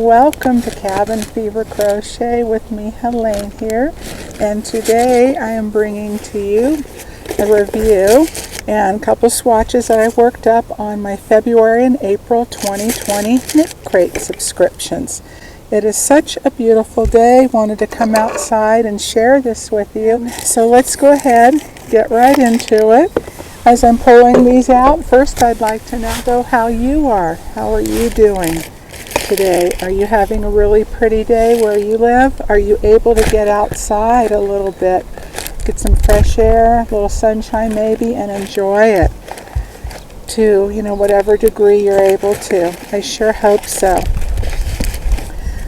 Welcome to Cabin Fever Crochet with me, Helene here, and today I am bringing to you a review and a couple swatches that I worked up on my February and April 2020 KnitCrate subscriptions. It is such a beautiful day. Wanted to come outside and share this with you. So let's go ahead, get right into it. As I'm pulling these out, first I'd like to know how you are. How are you doing today? Are you having a really pretty day where you live? Are you able to get outside a little bit, get some fresh air, a little sunshine maybe, and enjoy it to, whatever degree you're able to? I sure hope so.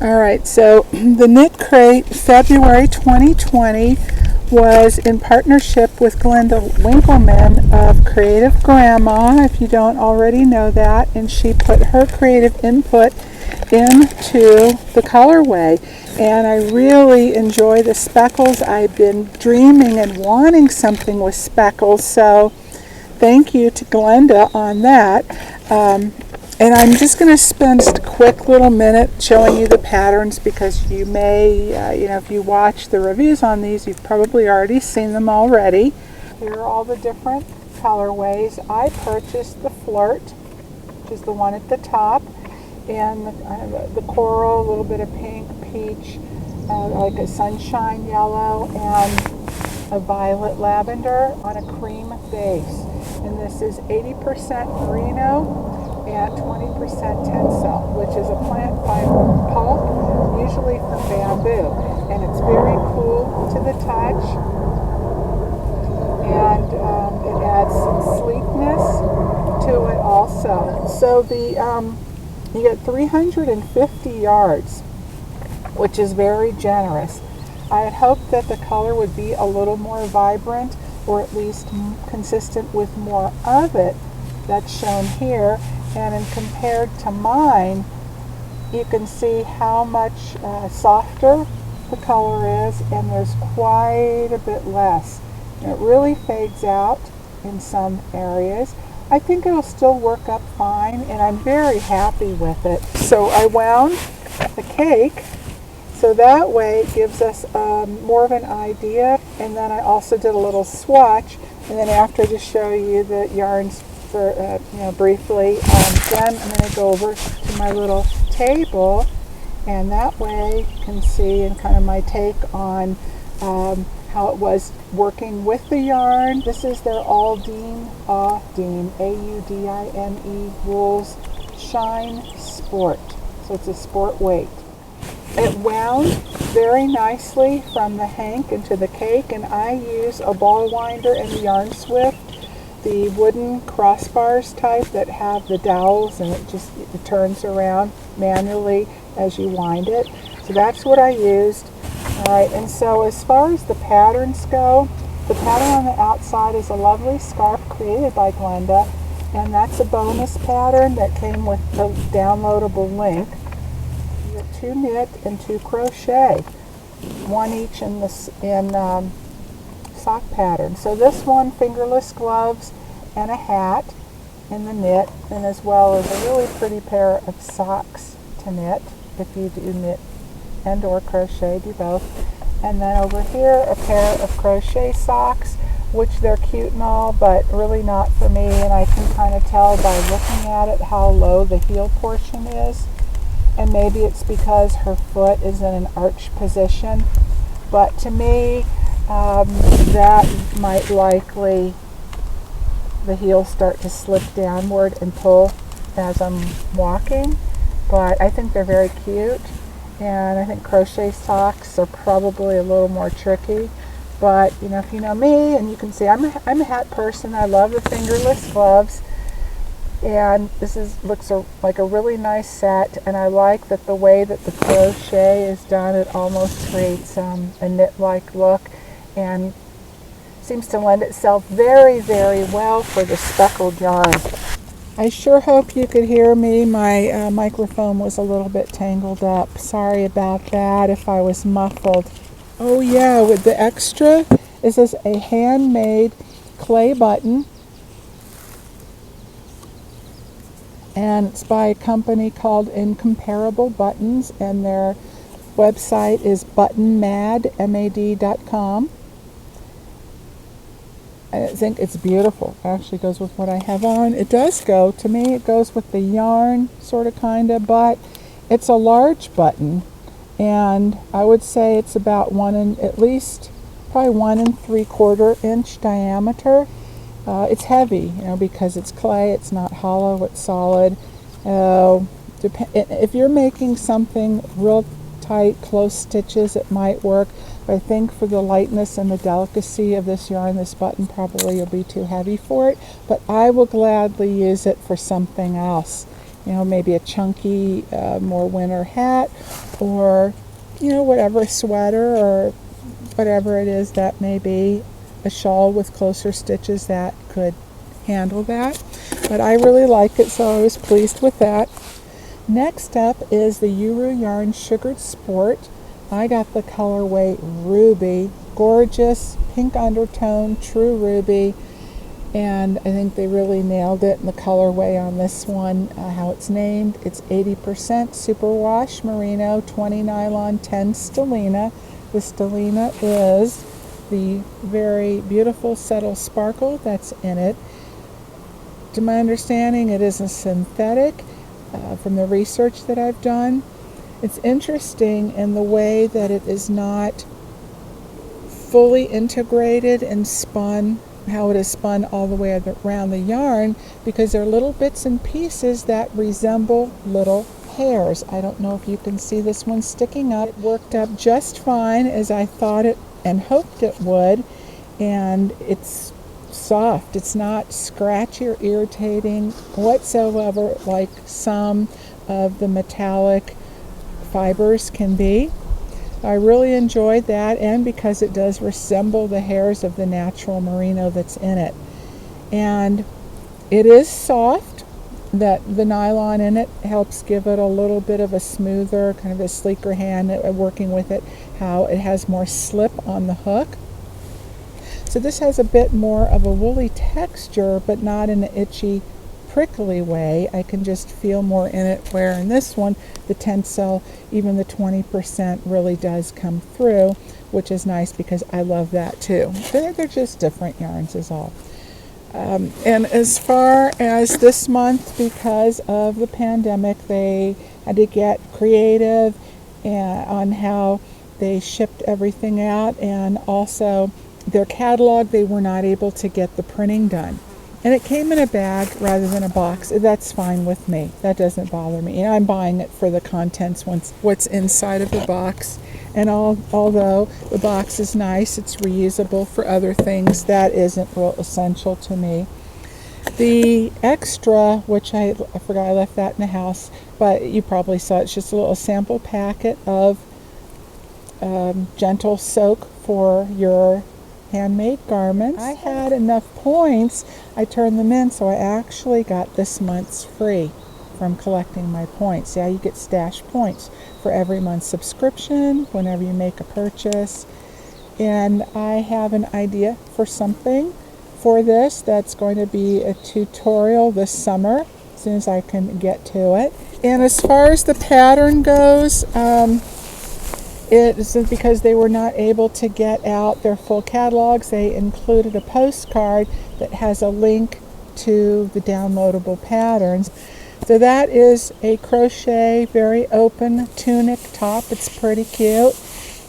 Alright, so the KnitCrate February 2020 was in partnership with Glenda Winkleman of Creative Grandma, if you don't already know that, and she put her creative input into the colorway, and I really enjoy the speckles. I've been dreaming and wanting something with speckles, so thank you to Glenda on that. And I'm just going to spend a quick little minute showing you the patterns because you may, if you watch the reviews on these, you've probably already seen them already. Here are all the different colorways. I purchased the Flirt, which is the one at the top, and the coral, a little bit of pink, peach, like a sunshine yellow, and a violet lavender on a cream base. And this is 80% merino and 20% tencel, which is a plant fiber pulp, usually from bamboo. And it's very cool to the touch, and it adds some sleekness to it also. So you get 350 yards, which is very generous. I had hoped that the color would be a little more vibrant, or at least consistent with more of it that's shown here. And compared to mine, you can see how much softer the color is, and there's quite a bit less. And it really fades out in some areas. I think it'll still work up fine, and I'm very happy with it. So I wound the cake, so that way it gives us more of an idea. And then I also did a little swatch, and then after I just show you the yarns for briefly, then I'm going to go over to my little table, and that way you can see and kind of my take on how it was working with the yarn. This is their Aldine, A-U-D-I-N-E Wools Shine Sport, so it's a sport weight. It wound very nicely from the hank into the cake, and I use a ball winder and the Yarn Swift, the wooden crossbars type that have the dowels, and it turns around manually as you wind it. So that's what I used. Alright, and so as far as the patterns go, the pattern on the outside is a lovely scarf created by Glenda, and that's a bonus pattern that came with the downloadable link. You get 2 knit and 2 crochet, one each in sock pattern. So this one, fingerless gloves and a hat in the knit, and as well as a really pretty pair of socks to knit if you do knit and or crochet, do both. And then over here a pair of crochet socks, which they're cute and all, but really not for me, and I can kind of tell by looking at it how low the heel portion is, and maybe it's because her foot is in an arch position, but to me that might likely the heels start to slip downward and pull as I'm walking, but I think they're very cute, and I think crochet socks are probably a little more tricky. But if you know me, and you can see I'm a hat person. I love the fingerless gloves, and this looks like a really nice set, and I like that the way that the crochet is done, it almost creates a knit-like look, and seems to lend itself very, very well for the speckled yarn. I sure hope you could hear me. My microphone was a little bit tangled up. Sorry about that if I was muffled. Oh yeah, with the extra, this is a handmade clay button, and it's by a company called Incomparable Buttons, and their website is buttonmad.com. I think it's beautiful. It actually goes with what I have on. It does go, to me, it goes with the yarn, sort of, kind of, but it's a large button, and I would say it's about probably 1 3/4 inch diameter. It's heavy, because it's clay, it's not hollow, it's solid. If you're making something real tight, close stitches, it might work. But I think for the lightness and the delicacy of this yarn, this button probably will be too heavy for it. But I will gladly use it for something else. Maybe a chunky, more winter hat, or, whatever, sweater, or whatever it is that may be. A shawl with closer stitches that could handle that. But I really like it, so I was pleased with that. Next up is the Uru Yarn Sugared Sport. I got the colorway Ruby. Gorgeous, pink undertone, true ruby. And I think they really nailed it in the colorway on this one, how it's named. It's 80% superwash merino, 20 nylon, 10 stellina. The stellina is the very beautiful subtle sparkle that's in it. To my understanding, it is a synthetic from the research that I've done. It's interesting in the way that it is not fully integrated and spun, how it is spun all the way around the yarn, because there are little bits and pieces that resemble little hairs. I don't know if you can see this one sticking up. It worked up just fine as I thought it and hoped it would, and it's soft. It's not scratchy or irritating whatsoever like some of the metallic fibers can be. I really enjoyed that, and because it does resemble the hairs of the natural merino that's in it. And it is soft. That the nylon in it helps give it a little bit of a smoother, kind of a sleeker hand working with it, how it has more slip on the hook. So this has a bit more of a woolly texture, but not in an itchy, prickly way. I can just feel more in it, where in this one, the tencel, even the 20% really does come through, which is nice because I love that too. They're just different yarns is all. And as far as this month, because of the pandemic, they had to get creative on how they shipped everything out, and also their catalog, they were not able to get the printing done. And it came in a bag rather than a box. That's fine with me. That doesn't bother me. And I'm buying it for the contents, what's inside of the box. And although the box is nice, it's reusable for other things, that isn't real essential to me. The extra, which I forgot I left that in the house, but you probably saw, it's just a little sample packet of gentle soak for your handmade garments. I had enough points, I turned them in, so I actually got this month's free from collecting my points. Yeah, you get stash points for every month's subscription whenever you make a purchase. And I have an idea for something for this that's going to be a tutorial this summer as soon as I can get to it. And as far as the pattern goes, it is because they were not able to get out their full catalogs. They included a postcard that has a link to the downloadable patterns. So that is a crochet, very open tunic top. It's pretty cute.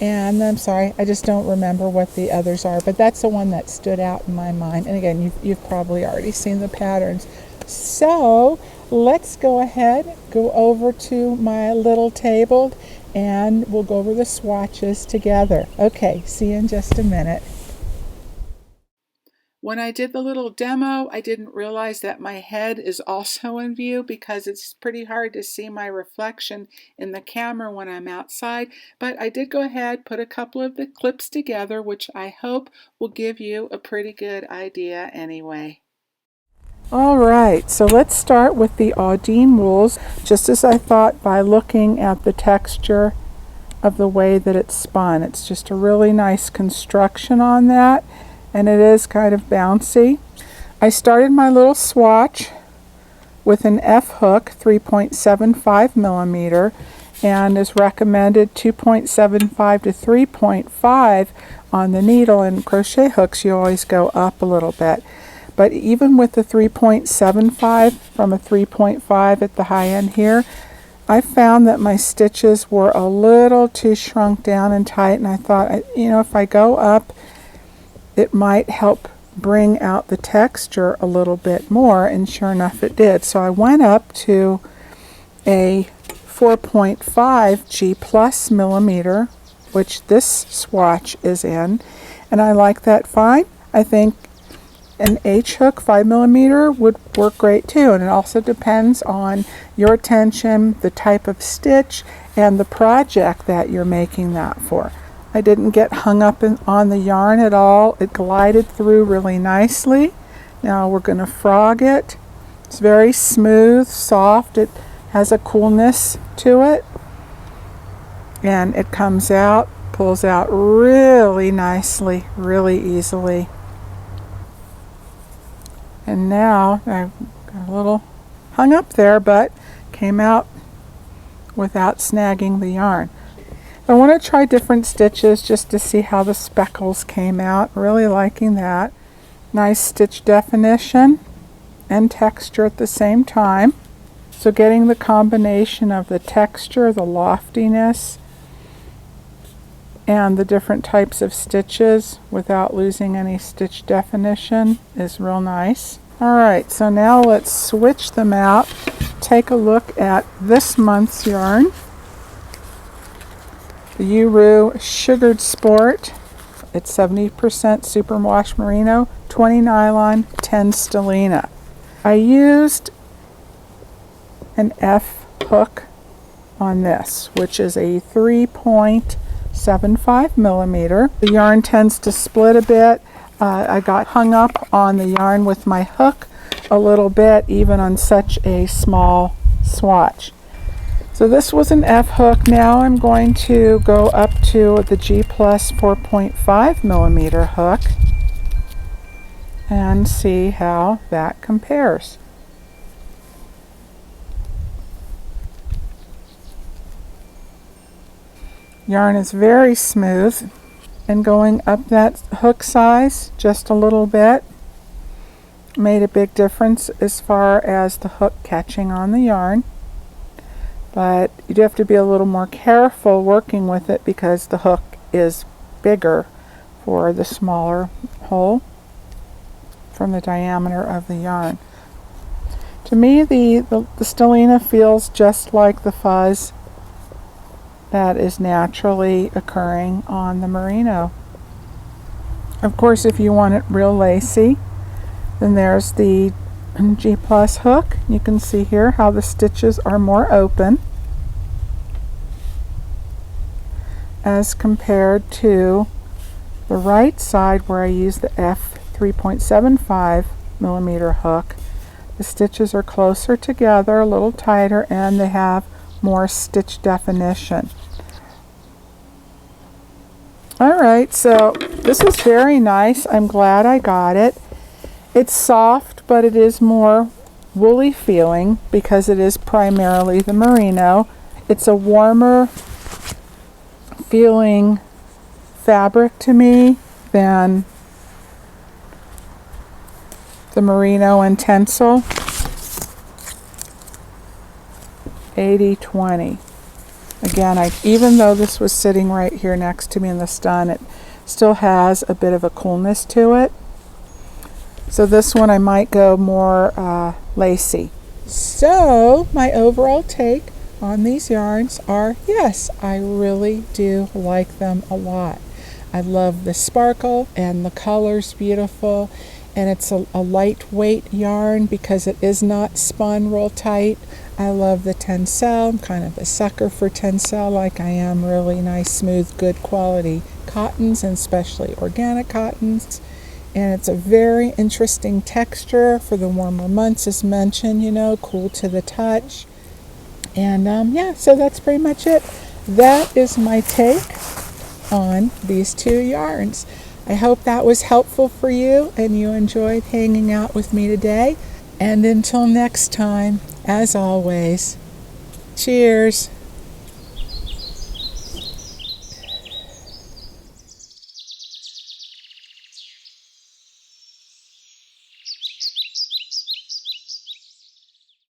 And I'm sorry, I just don't remember what the others are, but that's the one that stood out in my mind. And again, you've probably already seen the patterns. So let's go ahead, go over to my little table, and we'll go over the swatches together. Okay, see you in just a minute. When I did the little demo, I didn't realize that my head is also in view because it's pretty hard to see my reflection in the camera when I'm outside. But I did go ahead, put a couple of the clips together, which I hope will give you a pretty good idea anyway. All right, so let's start with the Audine wools, just as I thought by looking at the texture of the way that it's spun. It's just a really nice construction on that, and it is kind of bouncy. I started my little swatch with an F hook, 3.75 millimeter, and is recommended 2.75 to 3.5 on the needle. And crochet hooks, you always go up a little bit. But even with the 3.75 from a 3.5 at the high end here, I found that my stitches were a little too shrunk down and tight, and I thought, if I go up, it might help bring out the texture a little bit more, and sure enough it did. So I went up to a 4.5 G+ millimeter, which this swatch is in, and I like that fine. I think an H hook 5 millimeter would work great too, and it also depends on your attention, the type of stitch, and the project that you're making that for. I didn't get hung up on the yarn at all. It glided through really nicely. Now we're going to frog it. It's very smooth, soft. It has a coolness to it, and it comes out, pulls out really nicely, really easily. And now I got a little hung up there, but came out without snagging the yarn. I want to try different stitches just to see how the speckles came out. Really liking that. Nice stitch definition and texture at the same time. So getting the combination of the texture, the loftiness, and the different types of stitches without losing any stitch definition is real nice. Alright, so now let's switch them out. Take a look at this month's yarn. The Uru Sugared Sport. It's 70% superwash merino, 20 nylon, 10 stellina. I used an F hook on this, which is a 3.75 millimeter. The yarn tends to split a bit. I got hung up on the yarn with my hook a little bit, even on such a small swatch. So this was an F hook. Now I'm going to go up to the G+ 4.5 millimeter hook and see how that compares. Yarn is very smooth, and going up that hook size just a little bit made a big difference as far as the hook catching on the yarn. But you do have to be a little more careful working with it because the hook is bigger for the smaller hole from the diameter of the yarn. To me, the stellina feels just like the fuzz that is naturally occurring on the merino. Of course, if you want it real lacy, then there's the G+ hook. You can see here how the stitches are more open as compared to the right side where I use the F 3.75 millimeter hook. The stitches are closer together, a little tighter, and they have more stitch definition. Alright, so this is very nice. I'm glad I got it. It's soft, but it is more woolly feeling because it is primarily the merino. It's a warmer feeling fabric to me than the merino and tencel. 80-20. Again, even though this was sitting right here next to me in the stun, it still has a bit of a coolness to it. So this one I might go more lacy. So my overall take on these yarns are, yes, I really do like them a lot. I love the sparkle and the color's beautiful, and it's a lightweight yarn because it is not spun real tight. I love the tencel. I'm kind of a sucker for tencel, like I am really nice, smooth, good quality cottons, and especially organic cottons. And it's a very interesting texture for the warmer months, as mentioned, cool to the touch. And yeah, so that's pretty much it. That is my take on these two yarns. I hope that was helpful for you and you enjoyed hanging out with me today. And until next time, as always, cheers!